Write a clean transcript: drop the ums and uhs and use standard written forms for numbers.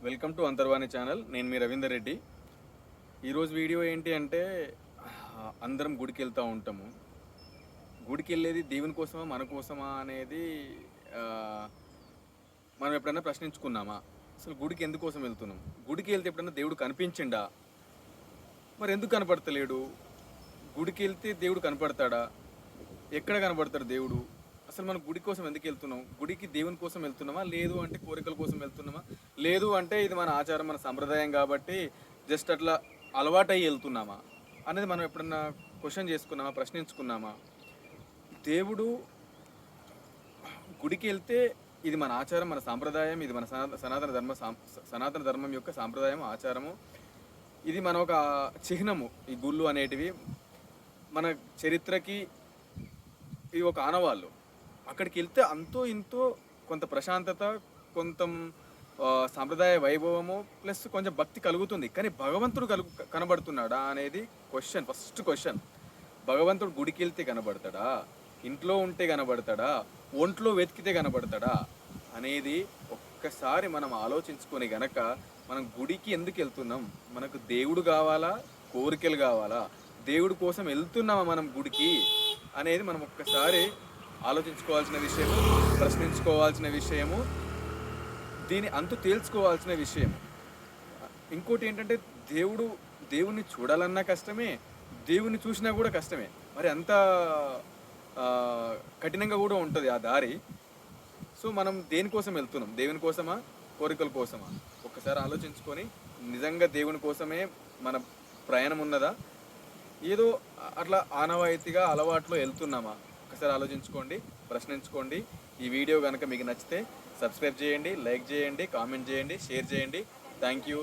Welcome to అంతర్వాణి channel. నేను మీ రవీందర్ రెడ్డి. ఈరోజు video ఏంటి అంటే అందరం గుడికి వెళ్తూ ఉంటాము. గుడికి వెళ్ళేది దేవుని కోసమా మన కోసమా అనేది ఆ, మనం ఎప్పుడైనా ప్రశ్నించుకున్నామా? అసలు గుడికి ఎందుకోసం వెళ్తున్నాం? గుడికి వెళ్తే ఎప్పుడైనా దేవుడు కనిపించిండా? మరి ఎందుకు కనపడతలేడు? గుడికి వెళ్తే దేవుడు కనపడతాడా? ఎక్కడ కనపడతాడు దేవుడు? అసలు మనం గుడి కోసం ఎందుకు వెళ్తున్నాం? గుడికి దేవుని కోసం వెళ్తున్నామా, లేదు అంటే కోరికల కోసం వెళ్తున్నామా, లేదు అంటే ఇది మన ఆచారం మన సంప్రదాయం కాబట్టి జస్ట్ అట్లా అలవాటై వెళ్తున్నామా అనేది మనం ఎప్పుడన్నా క్వశ్చన్ చేసుకున్నామా, ప్రశ్నించుకున్నామా? దేవుడు గుడికి వెళ్తే ఇది మన ఆచారం మన సాంప్రదాయం, ఇది మన సనాతన ధర్మం యొక్క సాంప్రదాయం ఆచారము. ఇది మన ఒక చిహ్నము. ఈ గుళ్ళు అనేటివి మన చరిత్రకి ఇది ఒక ఆనవాళ్ళు. అక్కడికి వెళ్తే అంతో ఇంతో కొంత ప్రశాంతత, కొంత సాంప్రదాయ వైభవము ప్లస్ కొంచెం భక్తి కలుగుతుంది. కానీ భగవంతుడు కనబడుతున్నాడా అనేది ఫస్ట్ క్వశ్చన్. భగవంతుడు గుడికి వెళ్తే కనబడతాడా, ఇంట్లో ఉంటే కనబడతాడా, ఒంట్లో వెతికితే కనబడతాడా అనేది ఒక్కసారి మనం ఆలోచించుకొని గనక మనం గుడికి ఎందుకు వెళ్తున్నాం, మనకు దేవుడు కావాలా, కోరికలు కావాలా, దేవుడి కోసం వెళ్తున్నామా మనం గుడికి అనేది మనం ఒక్కసారి ఆలోచించుకోవాల్సిన విషయము, ప్రశ్నించుకోవాల్సిన విషయము, దీని అంతు తేల్చుకోవాల్సిన విషయం. ఇంకోటి ఏంటంటే దేవుణ్ణి చూడాలన్నా కష్టమే, దేవుణ్ణి చూసినా కూడా కష్టమే. మరి అంత కఠినంగా కూడా ఉంటుంది ఆ దారి. సో మనం దేనికోసం వెళ్తున్నాం? దేవుని కోసమా, కోరికల కోసమా? ఒక్కసారి ఆలోచించుకొని నిజంగా దేవుని కోసమే మన ప్రయాణం ఉన్నదా, ఏదో అట్లా ఆనవాయితీగా అలవాట్లో వెళ్తున్నామా? ఒకసారి ఆలోచించుకోండి, ప్రశ్నించుకోండి. ఈ వీడియో కనుక మీకు నచ్చితే సబ్స్క్రైబ్ చేయండి, లైక్ చేయండి, కామెంట్ చేయండి, షేర్ చేయండి. Thank you.